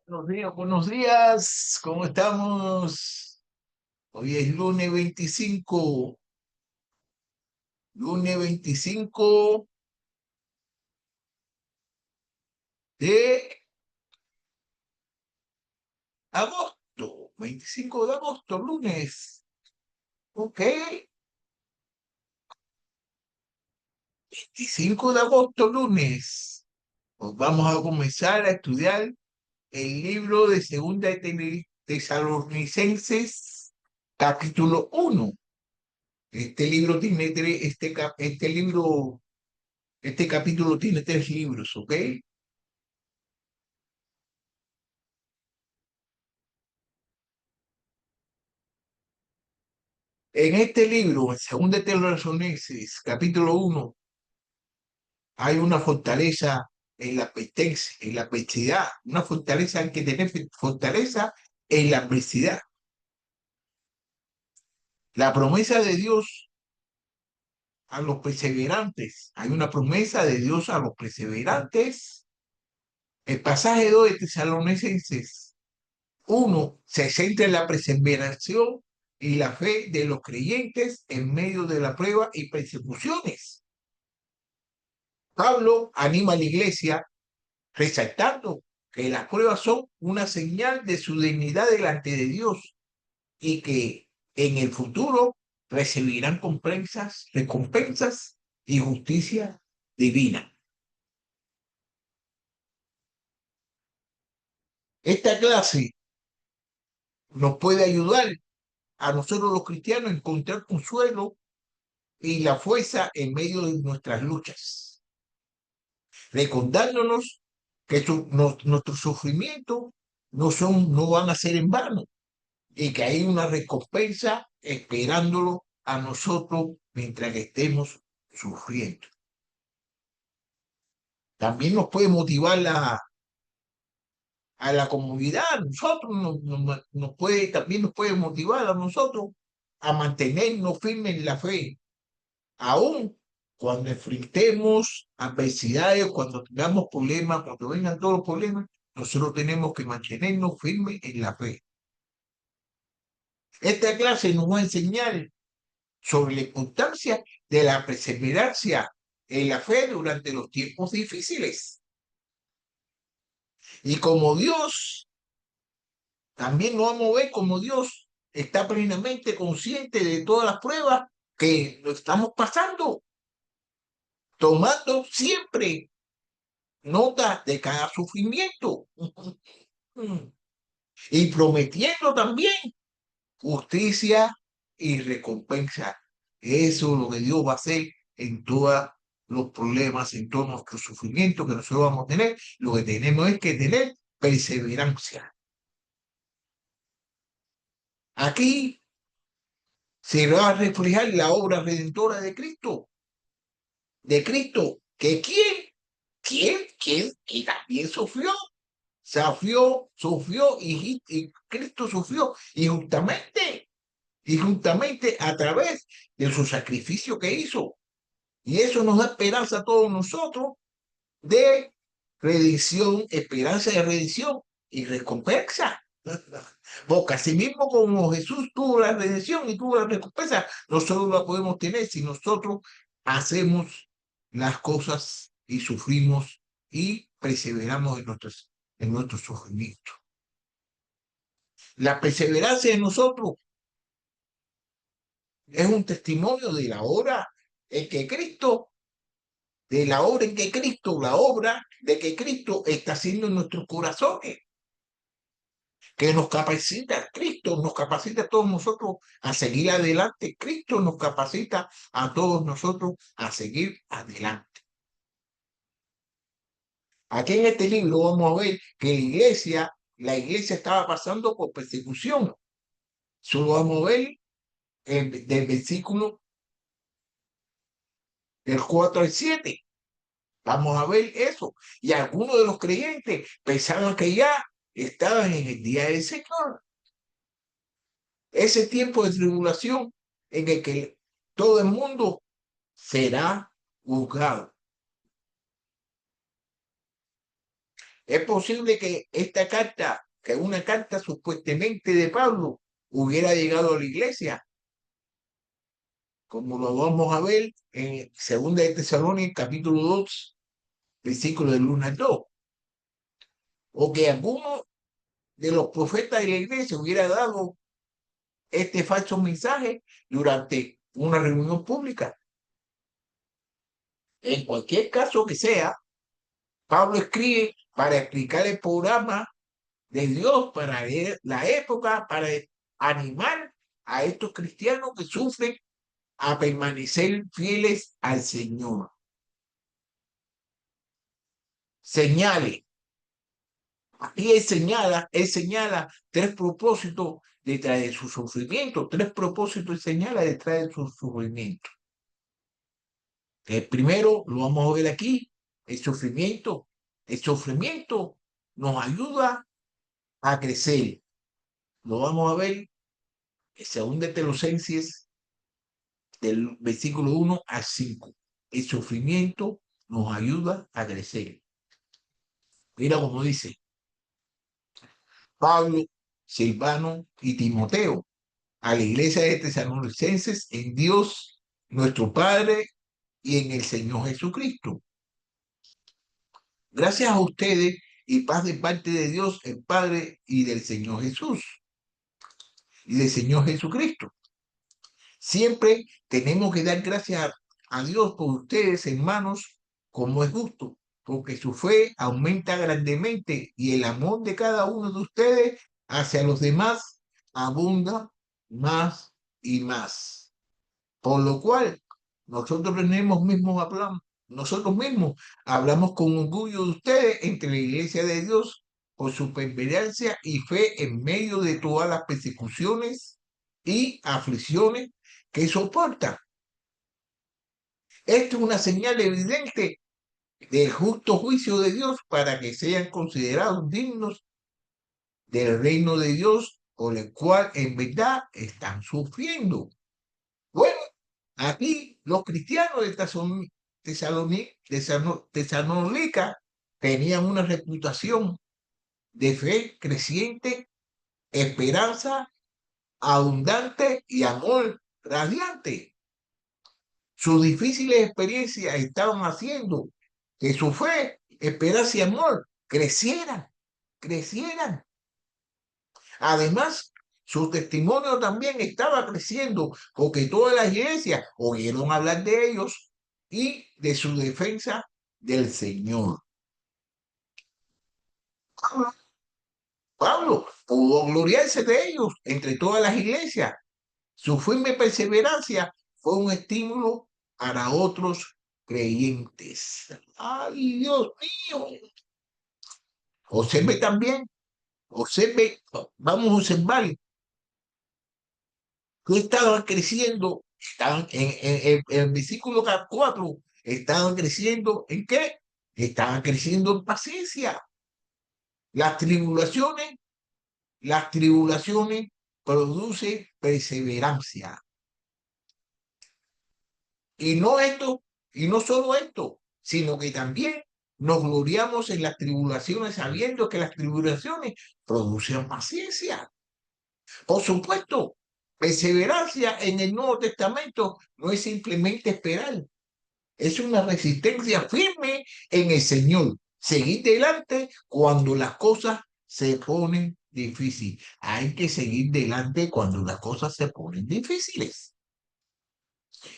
Buenos días, ¿cómo estamos? Hoy es lunes 25 de agosto, 25 de agosto, lunes, ok, 25 de agosto, lunes. Pues vamos a comenzar a estudiar el libro de Segunda de Tesalonicenses, capítulo 1. Este libro tiene este capítulo tiene 3 libros, ¿ok? En este libro, en 2 Tesalonicenses, capítulo 1, hay una fortaleza en la advertencia, en la adversidad, una fortaleza, hay que tener fortaleza en la adversidad. La promesa de Dios a los perseverantes, hay una promesa de Dios a los perseverantes. El pasaje 2 de Tesalonicenses 1 se centra en la perseveración y la fe de los creyentes en medio de la prueba y persecuciones. Pablo anima a la iglesia resaltando que las pruebas son una señal de su dignidad delante de Dios y que en el futuro recibirán recompensas y justicia divina. Esta clase nos puede ayudar a nosotros los cristianos a encontrar consuelo y la fuerza en medio de nuestras luchas, recordándonos que nuestros sufrimientos no van a ser en vano y que hay una recompensa esperándolo a nosotros mientras que estemos sufriendo. También nos puede motivar a la comunidad, nosotros también nos puede motivar a nosotros a mantenernos firmes en la fe, aún cuando enfrentemos adversidades, cuando tengamos problemas, cuando vengan todos los problemas, nosotros tenemos que mantenernos firmes en la fe. Esta clase nos va a enseñar sobre la importancia de la perseverancia en la fe durante los tiempos difíciles. Y como Dios, también nos vamos a ver como Dios está plenamente consciente de todas las pruebas que lo estamos pasando, tomando siempre nota de cada sufrimiento y prometiendo también justicia y recompensa. Eso es lo que Dios va a hacer en todos los problemas, en todos nuestros sufrimientos que nosotros vamos a tener. Lo que tenemos es que tener perseverancia. Aquí se va a reflejar la obra redentora de Cristo, que que también sufrió y Cristo sufrió y justamente a través de su sacrificio que hizo. Y eso nos da esperanza a todos nosotros de redención, esperanza de redención y recompensa. Porque así mismo como Jesús tuvo la redención y tuvo la recompensa, nosotros la podemos tener si nosotros hacemos las cosas y sufrimos y perseveramos en nuestros sufrimientos. La perseverancia de nosotros es un testimonio de la obra en que Cristo, de la obra en que Cristo, la obra de que Cristo está haciendo en nuestros corazones, que Cristo nos capacita a todos nosotros a seguir adelante, Cristo nos capacita a todos nosotros a seguir adelante. Aquí en este libro vamos a ver que la iglesia estaba pasando por persecución. Solo vamos a ver del versículo del 4 al 7. Vamos a ver eso. Y algunos de los creyentes pensaban que ya estaban en el día del Señor. Ese tiempo de tribulación en el que todo el mundo será juzgado. Es posible que esta carta, que una carta supuestamente de Pablo, hubiera llegado a la iglesia, como lo vamos a ver en 2 de Tesalónicos, capítulo 2, versículo del 1 al 2, o que alguno de los profetas de la iglesia hubiera dado este falso mensaje durante una reunión pública. En cualquier caso que sea, Pablo escribe para explicar el programa de Dios para la época, para animar a estos cristianos que sufren a permanecer fieles al Señor. Señale. Aquí él señala 3 propósitos detrás de su sufrimiento, 3 propósitos él señala detrás de su sufrimiento. El primero lo vamos a ver aquí, el sufrimiento. El sufrimiento nos ayuda a crecer. Lo vamos a ver en 2 de Tesalonicenses del versículo 1 al 5. El sufrimiento nos ayuda a crecer. Mira cómo dice Pablo, Silvano y Timoteo a la iglesia de Tesalonicenses en Dios, nuestro Padre y en el Señor Jesucristo. Gracias a ustedes y paz de parte de Dios, el Padre y del Señor Jesús y del Señor Jesucristo. Siempre tenemos que dar gracias a Dios por ustedes, hermanos, como es justo, porque su fe aumenta grandemente y el amor de cada uno de ustedes hacia los demás abunda más y más. Por lo cual, nosotros mismos hablamos con orgullo de ustedes entre la iglesia de Dios por su perseverancia y fe en medio de todas las persecuciones y aflicciones que soportan. Esto es una señal evidente del justo juicio de Dios para que sean considerados dignos del reino de Dios por el cual en verdad están sufriendo. Bueno, aquí los cristianos de Tesalónica tenían una reputación de fe creciente, esperanza abundante y amor radiante. Sus difíciles experiencias estaban haciendo que su fe, esperanza y amor crecieran. Además, su testimonio también estaba creciendo porque todas las iglesias oyeron hablar de ellos y de su defensa del Señor. Pablo pudo gloriarse de ellos entre todas las iglesias. Su firme perseverancia fue un estímulo para otros creyentes. ¡Ay, Dios mío! Observe también, vamos a observar que estaban creciendo, estaban en el versículo 4, estaban creciendo ¿en qué? Estaban creciendo en paciencia. Las tribulaciones, las tribulaciones producen perseverancia. Y no solo esto, sino que también nos gloriamos en las tribulaciones sabiendo que las tribulaciones producen paciencia. Por supuesto, perseverancia en el Nuevo Testamento no es simplemente esperar, es una resistencia firme en el Señor. Seguir delante cuando las cosas se ponen difíciles. Hay que seguir delante cuando las cosas se ponen difíciles.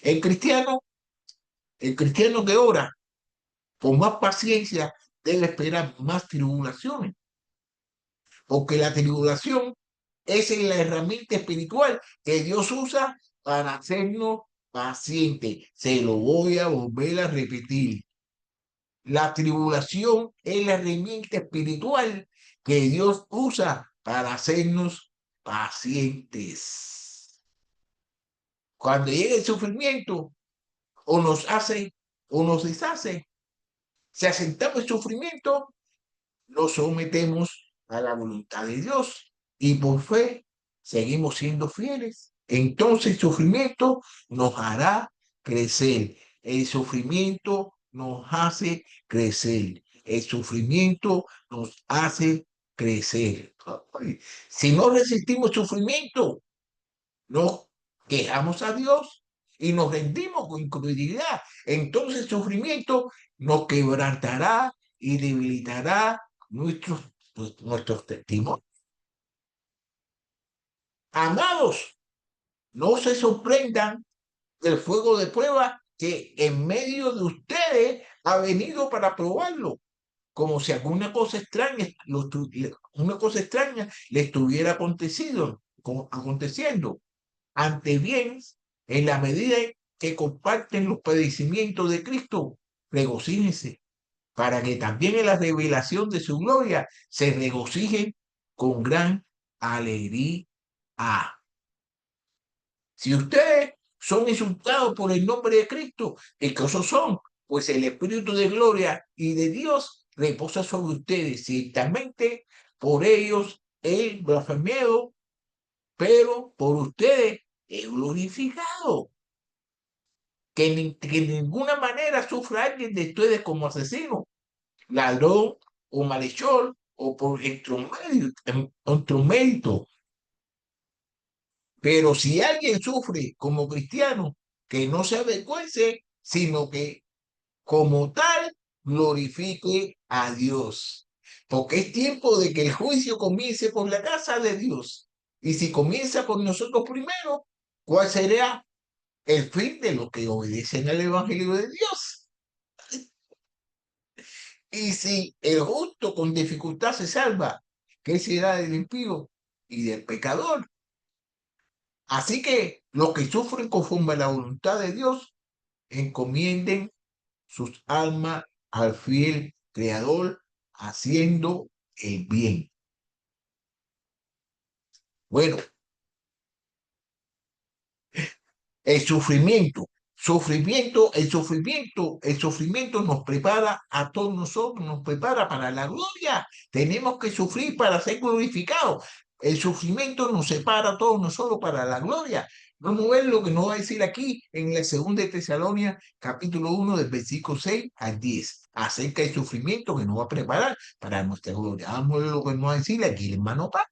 El cristiano, el cristiano que ora con más paciencia debe esperar más tribulaciones, porque la tribulación es la herramienta espiritual que Dios usa para hacernos pacientes. Se lo voy a volver a repetir. La tribulación es la herramienta espiritual que Dios usa para hacernos pacientes. Cuando llega el sufrimiento, o nos hace o nos deshace, si aceptamos el sufrimiento, nos sometemos a la voluntad de Dios y por fe seguimos siendo fieles. Entonces el sufrimiento nos hará crecer. El sufrimiento nos hace crecer. el sufrimiento nos hace crecer. Si no resistimos sufrimiento, nos quejamos a Dios y nos rendimos con incredulidad. Entonces el sufrimiento nos quebrantará y debilitará nuestros testimonios. Amados, no se sorprendan del fuego de prueba que en medio de ustedes ha venido para probarlo, como si alguna cosa extraña, una cosa extraña le estuviera aconteciendo. Ante bien, en la medida que comparten los padecimientos de Cristo, regocíjense, para que también en la revelación de su gloria se regocijen con gran alegría. Si ustedes son insultados por el nombre de Cristo, ¿qué cosas son? Pues el Espíritu de gloria y de Dios reposa sobre ustedes. Ciertamente por ellos es blasfemiado, pero por ustedes es glorificado. Que en ninguna manera sufra alguien de ustedes como asesino, ladrón o malhechor o por instrumento. Pero si alguien sufre como cristiano, que no se avergüence, sino que como tal glorifique a Dios. Porque es tiempo de que el juicio comience por la casa de Dios. Y si comienza por nosotros primero, ¿cuál será el fin de los que obedecen al Evangelio de Dios? Y si el justo con dificultad se salva, ¿qué será del impío y del pecador? Así que los que sufren conforme a la voluntad de Dios, encomienden sus almas al fiel Creador, haciendo el bien. Bueno, el sufrimiento nos prepara a todos nosotros, nos prepara para la gloria. Tenemos que sufrir para ser glorificados. El sufrimiento nos separa a todos nosotros para la gloria. Vamos a ver lo que nos va a decir aquí en la segunda de Tesalonicenses, capítulo 1, del versículo 6 al 10, acerca del sufrimiento que nos va a preparar para nuestra gloria. Vamos a ver lo que nos va a decir aquí el hermano Pablo.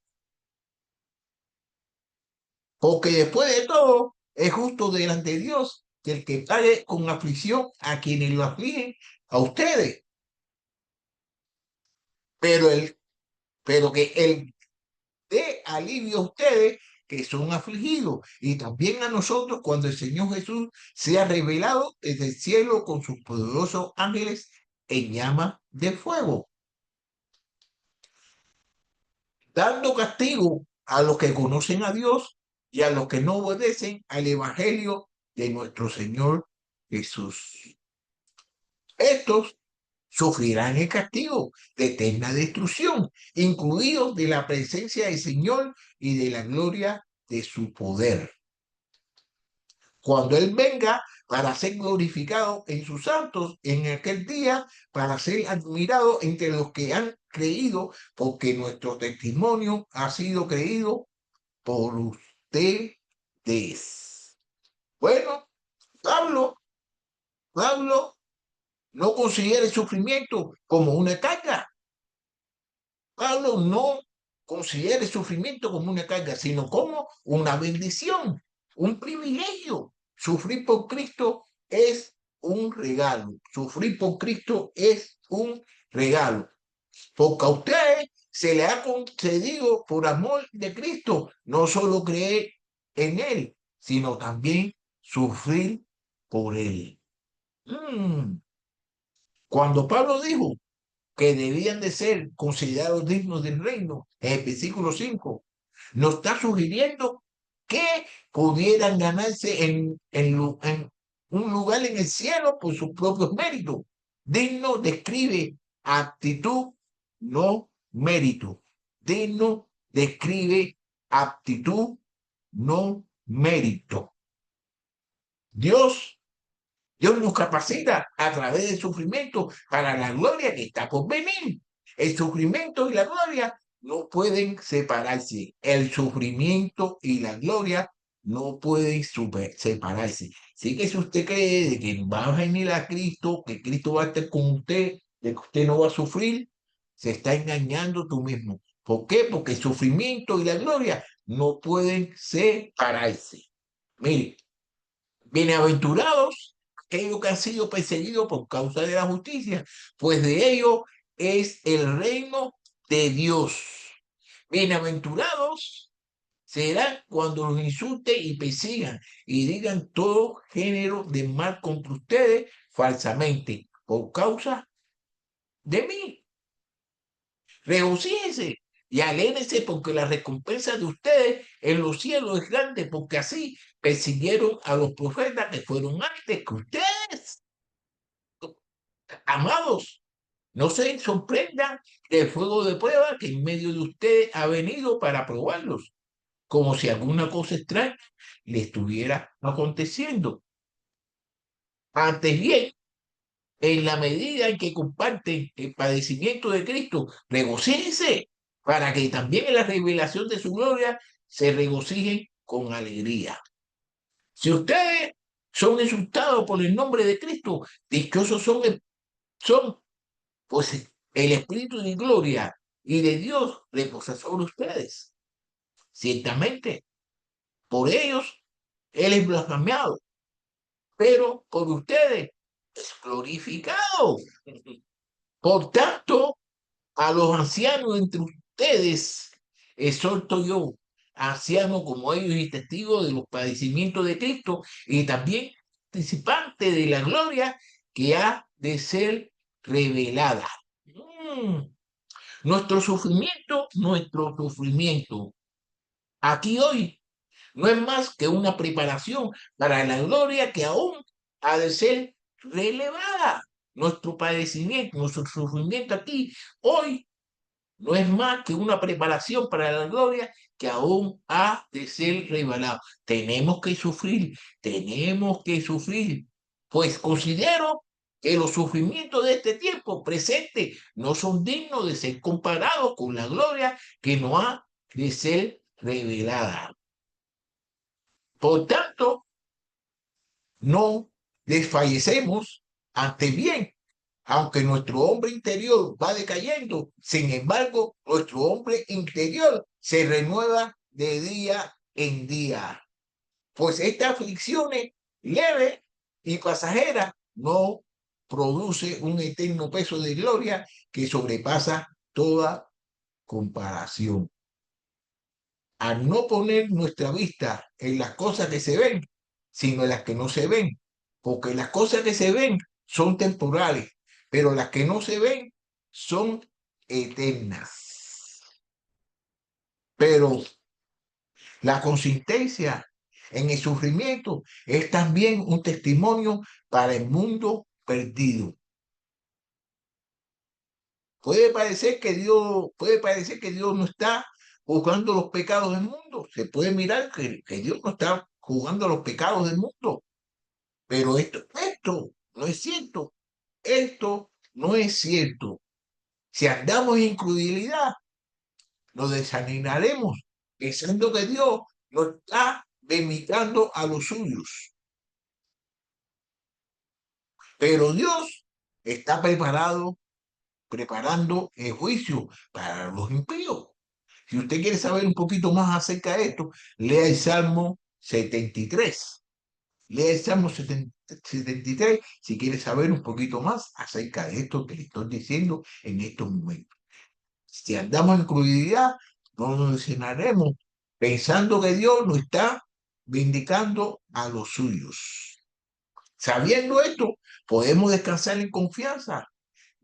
Porque después de todo, es justo delante de Dios que el que pague con aflicción a quienes lo afligen, a ustedes, pero, pero que él dé alivio a ustedes que son afligidos y también a nosotros cuando el Señor Jesús sea revelado desde el cielo con sus poderosos ángeles en llama de fuego, dando castigo a los que conocen a Dios y a los que no obedecen al Evangelio de nuestro Señor Jesús. Estos sufrirán el castigo de eterna destrucción, incluidos de la presencia del Señor y de la gloria de su poder. Cuando Él venga para ser glorificado en sus santos en aquel día, para ser admirado entre los que han creído, porque nuestro testimonio ha sido creído por ustedes. Bueno, Pablo no considera el sufrimiento como una carga. Pablo no considera el sufrimiento como una carga, sino como una bendición, un privilegio. Sufrir por Cristo es un regalo. Sufrir por Cristo es un regalo. Porque a usted se le ha concedido por amor de Cristo no solo creer en Él, sino también sufrir por Él. Cuando Pablo dijo que debían de ser considerados dignos del reino, en el versículo 5, nos está sugiriendo que pudieran ganarse en un lugar en el cielo por sus propios méritos. Digno describe aptitud, no mérito. Digno describe aptitud, no mérito. Dios nos capacita a través del sufrimiento para la gloria que está por venir. El sufrimiento y la gloria no pueden separarse. El sufrimiento y la gloria no pueden separarse. Así que si usted cree de que va a venir a Cristo, que Cristo va a estar con usted de que usted no va a sufrir, se está engañando tú mismo. ¿Por qué? Porque el sufrimiento y la gloria no pueden separarse. Mire, bienaventurados aquellos que han sido perseguidos por causa de la justicia, pues de ellos es el reino de Dios. Bienaventurados serán cuando los insulten y persigan y digan todo género de mal contra ustedes falsamente por causa de mí. Regocíjense y alégrense porque la recompensa de ustedes en los cielos es grande, porque así persiguieron a los profetas que fueron antes que ustedes. Amados, no se sorprendan del fuego de prueba que en medio de ustedes ha venido para probarlos, como si alguna cosa extraña le estuviera aconteciendo. Antes bien, en la medida en que comparten el padecimiento de Cristo, regocíjense para que también en la revelación de su gloria se regocijen con alegría. Si ustedes son insultados por el nombre de Cristo, dichosos son pues el Espíritu de gloria y de Dios reposa sobre ustedes. Ciertamente, por ellos Él es blasfemado, pero por ustedes es glorificado. Por tanto, a los ancianos entre ustedes exhorto yo, anciano como ellos y testigos de los padecimientos de Cristo y también participante de la gloria que ha de ser revelada. Mm. Nuestro sufrimiento aquí hoy no es más que una preparación para la gloria que aún ha de ser relevada. Nuestro padecimiento, nuestro sufrimiento aquí hoy no es más que una preparación para la gloria que aún ha de ser revelada. Tenemos que sufrir, pues considero que los sufrimientos de este tiempo presente no son dignos de ser comparados con la gloria que no ha de ser revelada. Por tanto, no desfallecemos ante bien, aunque nuestro hombre interior va decayendo, sin embargo, nuestro hombre interior se renueva de día en día. Pues esta aflicción leve y pasajera no produce un eterno peso de gloria que sobrepasa toda comparación. Al no poner nuestra vista en las cosas que se ven, sino en las que no se ven, porque las cosas que se ven son temporales, pero las que no se ven son eternas. Pero la consistencia en el sufrimiento es también un testimonio para el mundo perdido. Puede parecer que Dios no está juzgando los pecados del mundo. Se puede mirar que Dios no está juzgando los pecados del mundo. Pero esto no es cierto. Esto no es cierto. Si andamos en incredulidad, nos desanimaremos pensando que Dios nos está limitando a los suyos. Pero Dios está preparando el juicio para los impíos. Si usted quiere saber un poquito más acerca de esto, lea el Salmo 73. Lea el Salmo 73 si quiere saber un poquito más acerca de esto que le estoy diciendo en estos momentos. Si andamos en crudidad, no nos llenaremos pensando que Dios nos está vindicando a los suyos. Sabiendo esto, podemos descansar en confianza.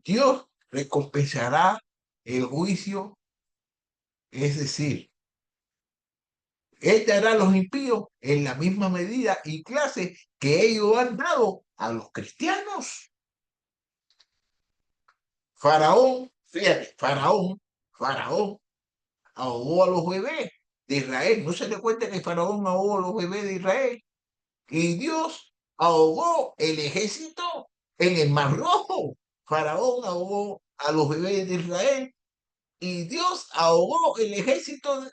Dios recompensará el juicio, es decir, Él dará a los impíos en la misma medida y clase que ellos han dado a los cristianos. Faraón ahogó a los bebés de Israel. No se le cuenta que Faraón ahogó a los bebés de Israel. Y Dios ahogó el ejército en el Mar Rojo. Faraón ahogó a los bebés de Israel y Dios ahogó el ejército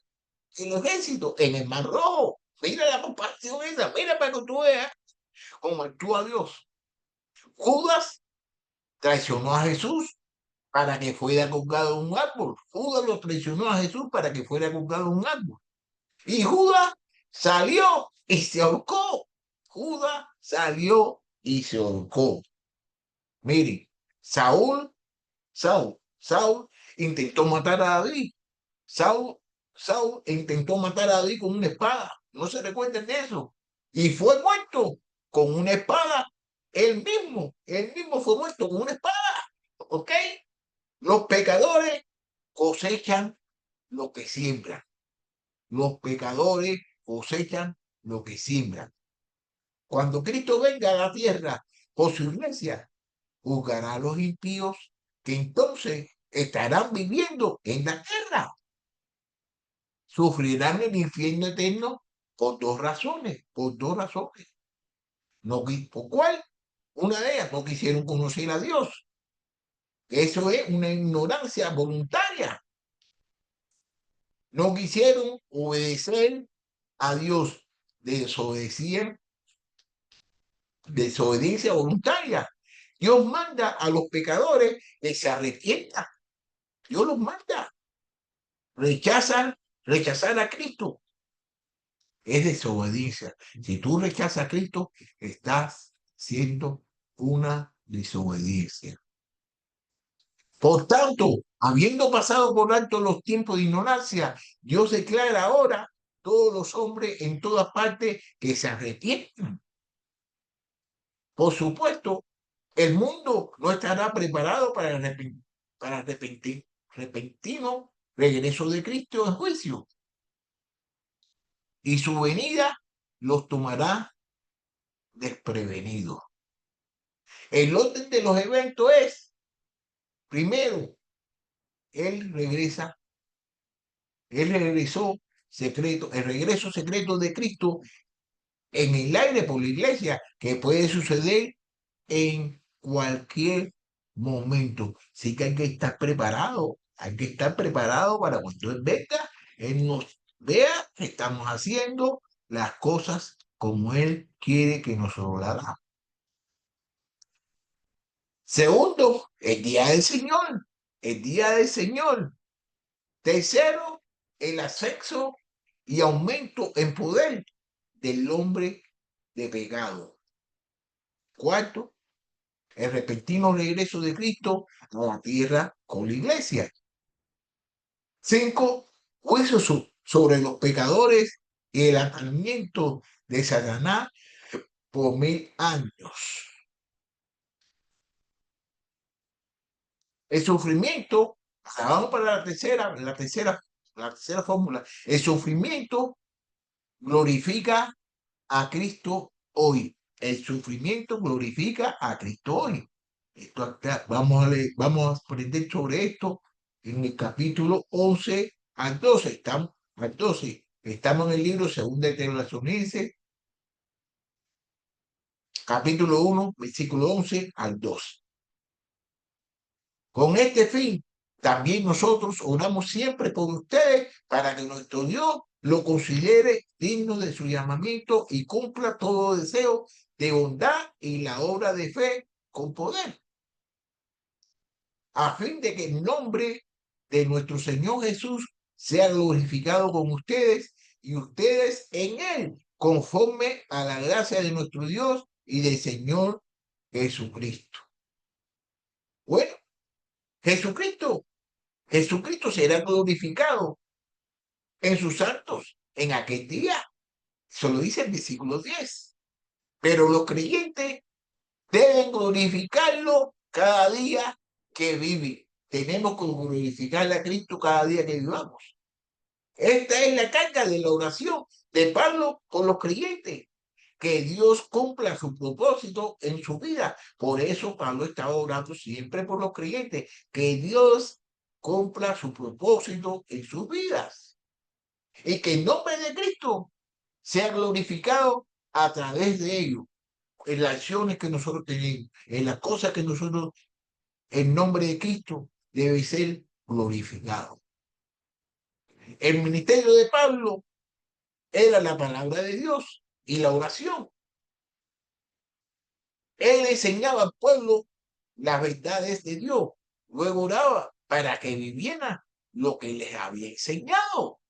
en el Mar Rojo. Mira la comparación esa, mira para que tú veas cómo actúa Dios. Judas traicionó a Jesús para que fuera colgado en un árbol. Judas lo traicionó a Jesús para que fuera colgado en un árbol. Y Judas salió y se ahorcó. Judas salió y se ahorcó. Miren, Saúl intentó matar a David. Saúl, Saúl intentó matar a David con una espada. No se recuerden de eso. Y fue muerto con una espada. Él mismo fue muerto con una espada. ¿Ok? Los pecadores cosechan lo que siembran. Los pecadores cosechan lo que siembran. Cuando Cristo venga a la tierra por su iglesia, juzgará a los impíos que entonces estarán viviendo en la tierra. Sufrirán el infierno eterno por dos razones. No, ¿por cuál? Una de ellas, no quisieron conocer a Dios. Eso es una ignorancia voluntaria. No quisieron obedecer a Dios. Desobedecían, desobediencia voluntaria. Dios manda a los pecadores que se arrepientan. Dios los manda. Rechazar a Cristo es desobediencia. Si tú rechazas a Cristo, estás siendo una desobediencia. Por tanto, habiendo pasado por alto los tiempos de ignorancia, Dios declara ahora a todos los hombres en todas partes que se arrepientan. Por supuesto, el mundo no estará preparado para repentino regreso de Cristo en juicio. Y su venida los tomará desprevenidos. El orden de los eventos es, primero, él regresó secreto, el regreso secreto de Cristo en el aire por la iglesia, que puede suceder en cualquier momento. Sí que hay que estar preparado para cuando Él venga, Él nos vea que estamos haciendo las cosas como Él quiere que nosotros las hagamos. Segundo, el día del Señor, el día del Señor. Tercero, el ascenso y aumento en poder del hombre de pecado. Cuarto, el repentino regreso de Cristo a la tierra con la iglesia. 5, juicio sobre los pecadores y el atamiento de Satanás por 1000 años. El sufrimiento, vamos para la tercera fórmula. El sufrimiento glorifica a Cristo hoy. El sufrimiento glorifica a Cristo hoy. Esto acá, vamos a aprender sobre esto en el capítulo 11 al 12. Estamos en el libro 2 de Tesalonicenses, capítulo 1, versículo 11 al 12. Con este fin, también nosotros oramos siempre por ustedes para que nuestro Dios lo considere digno de su llamamiento y cumpla todo deseo de bondad y la obra de fe con poder, a fin de que el nombre de nuestro Señor Jesús sea glorificado con ustedes y ustedes en Él, conforme a la gracia de nuestro Dios y del Señor Jesucristo. Bueno, Jesucristo será glorificado en sus santos en aquel día. Eso lo dice el versículo 10. Pero los creyentes deben glorificarlo cada día que viven. Tenemos que glorificar a Cristo cada día que vivamos. Esta es la carga de la oración de Pablo con los creyentes. Que Dios cumpla su propósito en su vida. Por eso Pablo estaba orando siempre por los creyentes. Que Dios cumpla su propósito en sus vidas. Y que el nombre de Cristo sea glorificado a través de ellos. En las acciones que nosotros tenemos, en las cosas que nosotros, el nombre de Cristo debe ser glorificado. El ministerio de Pablo era la palabra de Dios y la oración. Él enseñaba al pueblo las verdades de Dios, luego oraba para que vivieran lo que les había enseñado.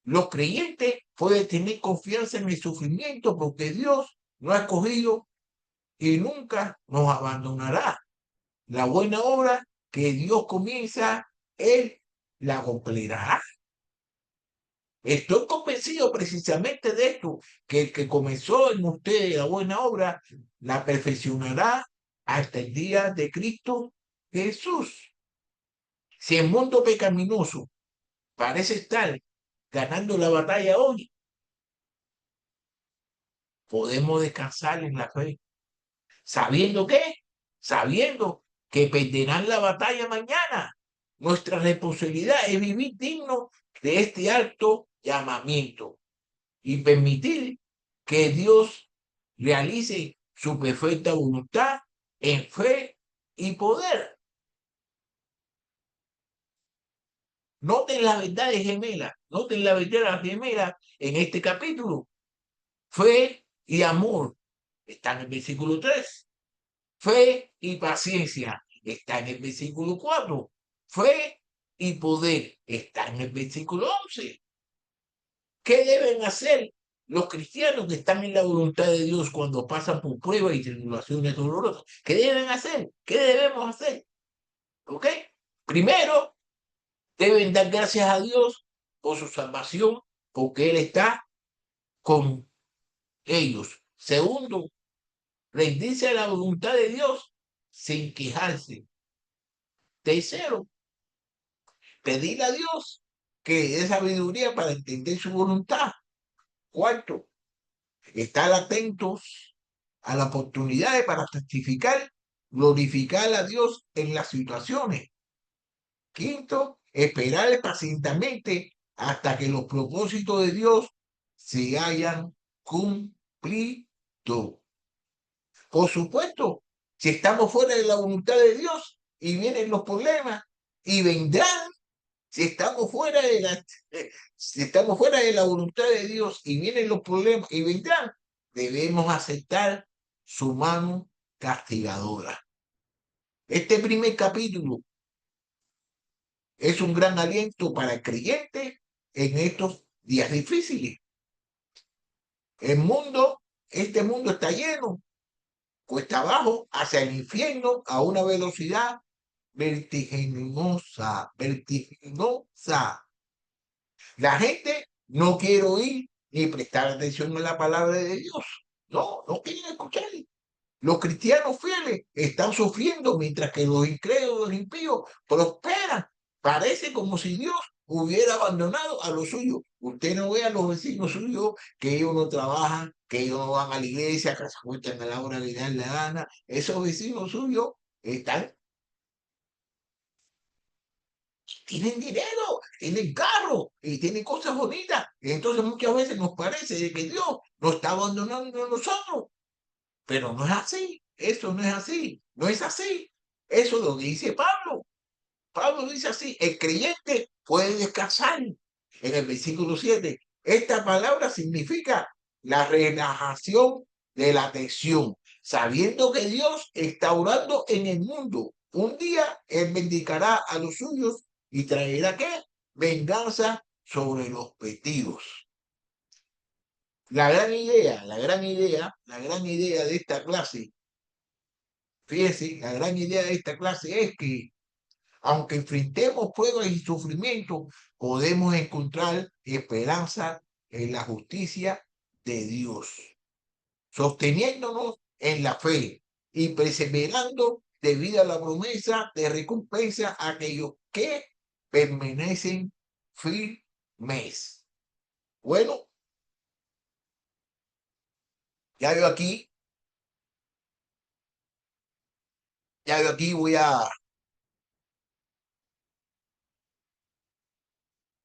Los creyentes pueden tener confianza en el sufrimiento porque Dios nos ha escogido y nunca nos abandonará. La buena obra que Dios comienza, Él la completará. Estoy convencido precisamente de esto, que el que comenzó en ustedes la buena obra, la perfeccionará hasta el día de Cristo Jesús. Si el mundo pecaminoso parece estar ganando la batalla hoy, podemos descansar en la fe. ¿Sabiendo qué? Sabiendo que perderán la batalla mañana. Nuestra responsabilidad es vivir digno de este alto llamamiento y permitir que Dios realice su perfecta voluntad en fe y poder. Noten la verdad gemela en este capítulo. Fe y amor está en el versículo 3. Fe y paciencia está en el versículo 4. Fe y poder está en el versículo 11. ¿Qué deben hacer los cristianos que están en la voluntad de Dios cuando pasan por pruebas y tribulaciones dolorosas? ¿Qué deben hacer? ¿Qué debemos hacer? ¿Ok? Primero, deben dar gracias a Dios por su salvación, porque Él está con ellos. Segundo, rendirse a la voluntad de Dios sin quejarse. Tercero, pedirle a Dios que dé sabiduría para entender su voluntad. Cuarto, estar atentos a las oportunidades para testificar, glorificar a Dios en las situaciones. Quinto, esperar pacientemente hasta que los propósitos de Dios se hayan cumplido. Por supuesto, si estamos fuera de la voluntad de Dios y vienen los problemas y vendrán, si estamos fuera de la, si estamos fuera de la voluntad de Dios y vienen los problemas y vendrán, debemos aceptar su mano castigadora. Este primer capítulo es un gran aliento para el creyente en estos días difíciles. Este mundo está lleno, cuesta abajo, hacia el infierno a una velocidad vertiginosa. La gente no quiere oír ni prestar atención a la palabra de Dios. No quieren escuchar. Los cristianos fieles están sufriendo mientras que los incrédulos impíos prosperan. Parece como si Dios hubiera abandonado a los suyos. Usted no ve a los vecinos suyos que ellos no trabajan, que ellos no van a la iglesia, que se acuestan a la hora de dar la gana. Esos vecinos suyos están, tienen dinero, tienen carro y tienen cosas bonitas. Y entonces muchas veces nos parece de que Dios nos está abandonando a nosotros. Pero no es así, eso no es así, no es así. Eso lo dice Pablo. Pablo dice así, el creyente puede descansar. En el versículo 7, esta palabra significa la relajación de la tensión, sabiendo que Dios está orando en el mundo. Un día Él bendicará a los suyos y traerá ¿qué? Venganza sobre los petidos. La gran idea de esta clase, fíjense, la gran idea de esta clase es que, aunque enfrentemos pruebas y sufrimiento, podemos encontrar esperanza en la justicia de Dios, sosteniéndonos en la fe y perseverando debido a la promesa de recompensa a aquellos que permanecen firmes. Bueno, ya yo aquí,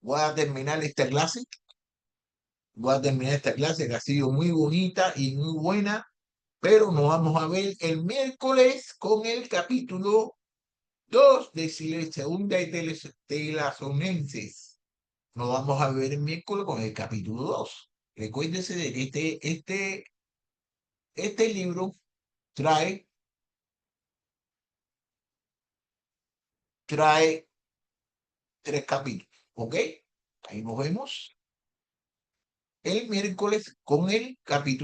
voy a terminar esta clase. Voy a terminar esta clase que ha sido muy bonita y muy buena, pero nos vamos a ver el miércoles con el capítulo 2 de Segunda de Tesalonicenses. Nos vamos a ver el miércoles con el capítulo 2. Recuérdense de que este libro trae trae 3 capítulos, ¿ok? Ahí nos vemos el miércoles con el capítulo